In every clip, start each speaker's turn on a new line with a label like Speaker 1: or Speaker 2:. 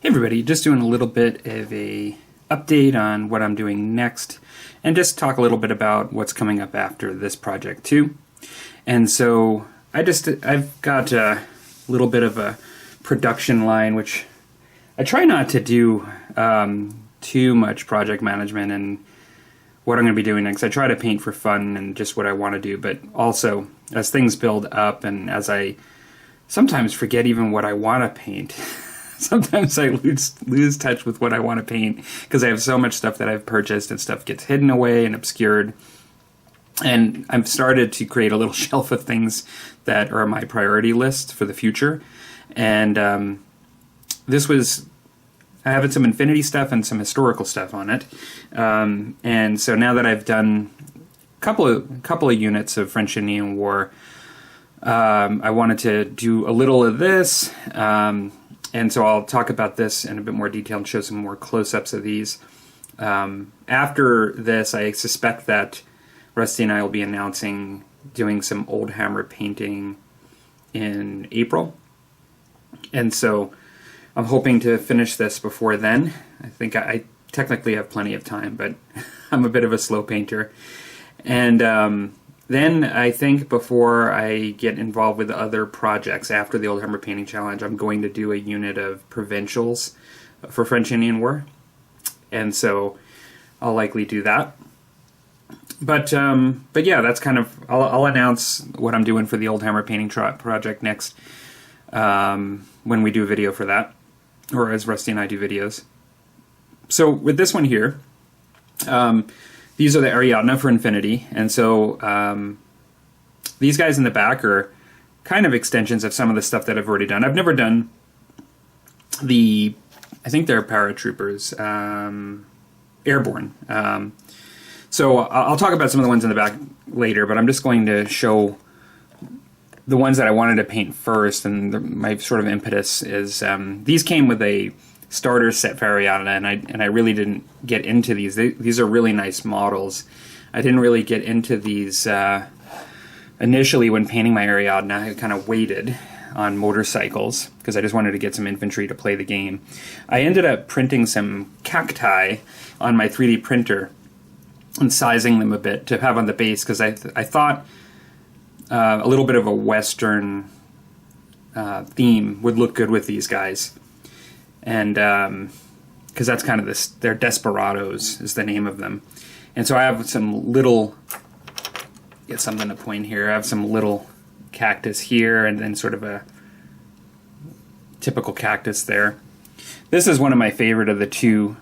Speaker 1: Everybody, just doing a little bit of a update on what I'm doing next, and just talk a little bit about what's coming up after this project too. And so I've got a little bit of a production line, which I try not to do too much project management and what I'm going to be doing next. I try to paint for fun and just what I want to do, but also as things build up and as I sometimes forget even what I want to paint. Sometimes I lose touch with what I want to paint because I have so much stuff that I've purchased and stuff gets hidden away and obscured. And I've started to create a little shelf of things that are my priority list for the future. And I have some Infinity stuff and some historical stuff on it. And so now that I've done a couple of units of French-Indian War, I wanted to do a little of this. And so I'll talk about this in a bit more detail and show some more close-ups of these. After this, I suspect that Rusty and I will be announcing doing some Old Hammer painting in April. And so I'm hoping to finish this before then. I think I technically have plenty of time, but I'm a bit of a slow painter. And then I think before I get involved with other projects after the Old Hammer Painting Challenge, I'm going to do a unit of provincials for French-Indian War. And so I'll likely do that. But yeah, that's kind of, I'll announce what I'm doing for the Old Hammer Painting project next when we do a video for that, or as Rusty and I do videos. So with this one here, these are the Ariadne for Infinity, and so these guys in the back are kind of extensions of some of the stuff that I've already done. I've never done I think they're paratroopers, airborne. So I'll talk about some of the ones in the back later, but I'm just going to show the ones that I wanted to paint first, and my sort of impetus is these came with a starter set for Ariadne, and I really didn't get into these. These are really nice models. I didn't really get into these initially when painting my Ariadne. I kind of waited on motorcycles because I just wanted to get some infantry to play the game. I ended up printing some cacti on my 3D printer and sizing them a bit to have on the base because I thought a little bit of a Western theme would look good with these guys. And because that's kind of they're Desperados is the name of them. And so I have some little, get something to point here, I have some little cactus here and then sort of a typical cactus there. This is one of my favorite of the two.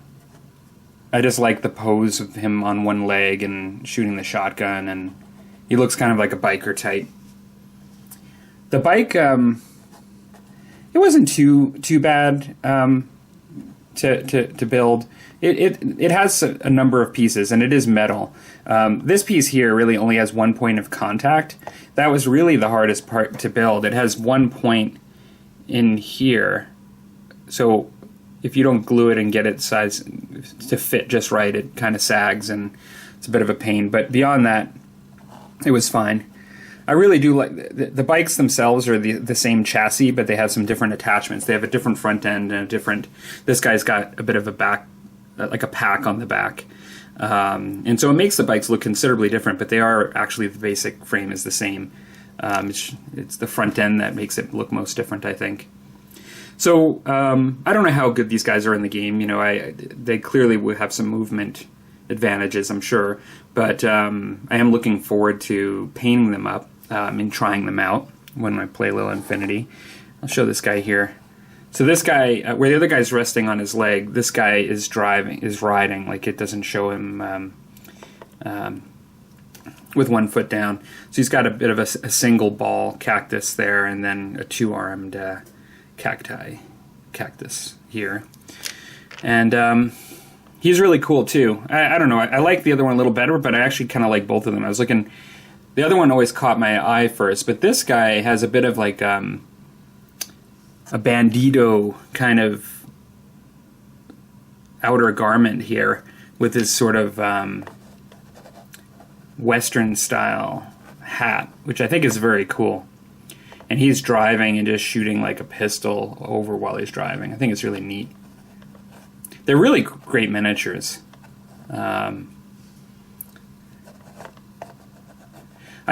Speaker 1: I just like the pose of him on one leg and shooting the shotgun, and he looks kind of like a biker type. The bike, it wasn't too bad to build. It has a number of pieces, and it is metal. This piece here really only has one point of contact. That was really the hardest part to build. It has one point in here, so if you don't glue it and get it size to fit just right, it kind of sags, and it's a bit of a pain. But beyond that, it was fine. I really do like the bikes themselves are the same chassis, but they have some different attachments. They have a different front end and a different. This guy's got a bit of a back, like a pack on the back, and so it makes the bikes look considerably different. But they are actually, the basic frame is the same. It's the front end that makes it look most different, I think. So I don't know how good these guys are in the game. You know, they clearly would have some movement advantages, I'm sure, but I am looking forward to painting them up and trying them out when I play Little Infinity. I'll show this guy here. So this guy, where the other guy's resting on his leg, this guy is riding, like it doesn't show him with one foot down. So he's got a bit of a single ball cactus there, and then a two-armed cacti cactus here. And he's really cool too. I don't know, I like the other one a little better, but I actually kind of like both of them. I was looking, the other one always caught my eye first, but this guy has a bit of like a bandito kind of outer garment here with his sort of Western style hat, which I think is very cool. And he's driving and just shooting like a pistol over while he's driving. I think it's really neat. They're really great miniatures. I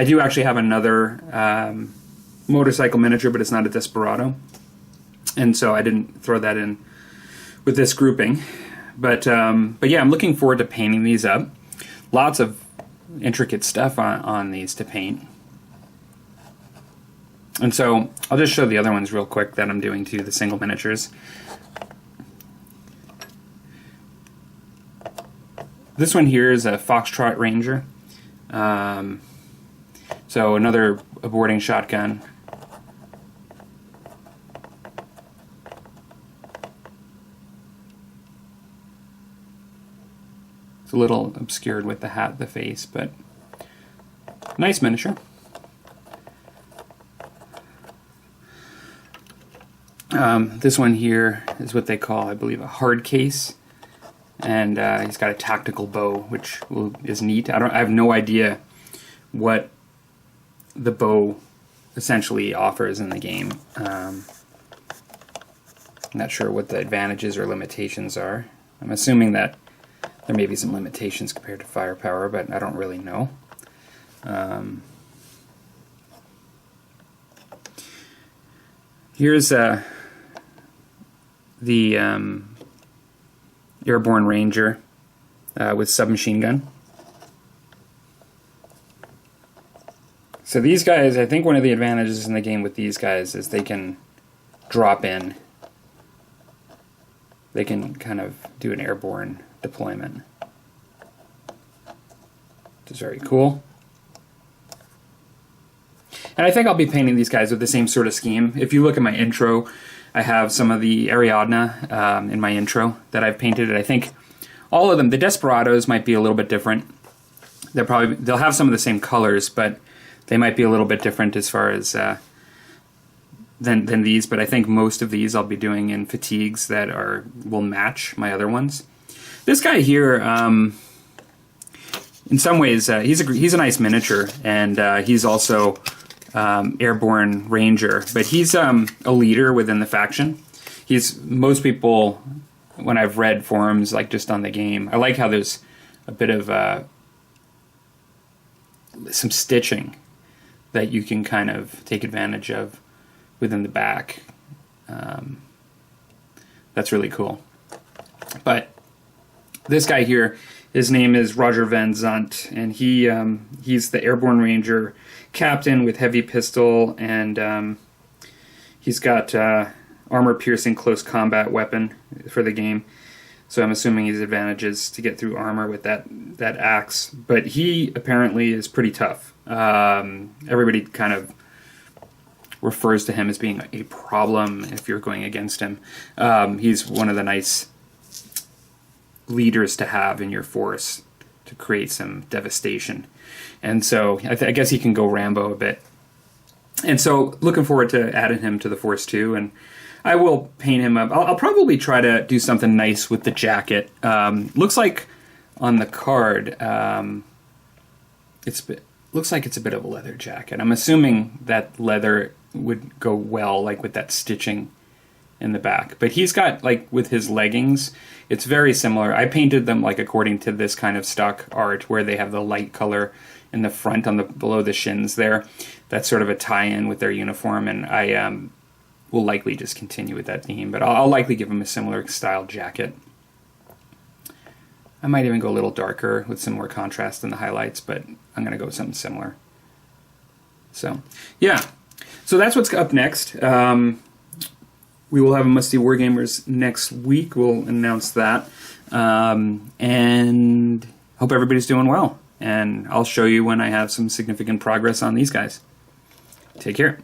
Speaker 1: do actually have another motorcycle miniature, but it's not a Desperado. And so I didn't throw that in with this grouping. But yeah, I'm looking forward to painting these up. Lots of intricate stuff on these to paint. And so I'll just show the other ones real quick that I'm doing too, the single miniatures. This one here is a Foxtrot Ranger. So another boarding shotgun. It's a little obscured with the hat, the face, but nice miniature. This one here is what they call, I believe, a hard case. And he's got a tactical bow, which is neat. I have no idea what the bow essentially offers in the game. I'm not sure what the advantages or limitations are. I'm assuming that there may be some limitations compared to firepower, but I don't really know. Here's the Airborne Ranger with submachine gun. So these guys, I think one of the advantages in the game with these guys is they can drop in. They can kind of do an airborne deployment, which is very cool. And I think I'll be painting these guys with the same sort of scheme. If you look at my intro, I have some of the Ariadna in my intro that I've painted. And I think all of them, the Desperados might be a little bit different. They'll have some of the same colors, but they might be a little bit different as far as than these. But I think most of these I'll be doing in fatigues that will match my other ones. This guy here, in some ways, he's a nice miniature, and he's also Airborne Ranger, but he's a leader within the faction. Most people, when I've read forums, like just on the game, I like how there's a bit of some stitching that you can kind of take advantage of within the back. That's really cool. But this guy here, his name is Roger Van Zant, and he's the Airborne Ranger captain with heavy pistol, and he's got armor-piercing close combat weapon for the game. So I'm assuming he's advantages to get through armor with that axe. But he apparently is pretty tough. Everybody kind of refers to him as being a problem if you're going against him. He's one of the nice leaders to have in your force to create some devastation. And so I guess he can go Rambo a bit. And so looking forward to adding him to the force too. And I will paint him up. I'll probably try to do something nice with the jacket. Looks like on the card, looks like it's a bit of a leather jacket. I'm assuming that leather would go well, like with that stitching in the back. But he's got, like, with his leggings, it's very similar. I painted them like according to this kind of stock art where they have the light color in the front on below the shins there. That's sort of a tie-in with their uniform, and I will likely just continue with that theme. But I'll likely give him a similar style jacket. I might even go a little darker with some more contrast in the highlights, but I'm going to go with something similar. So, yeah. So that's what's up next. We will have a Musty Wargamers next week. We'll announce that. And hope everybody's doing well. And I'll show you when I have some significant progress on these guys. Take care.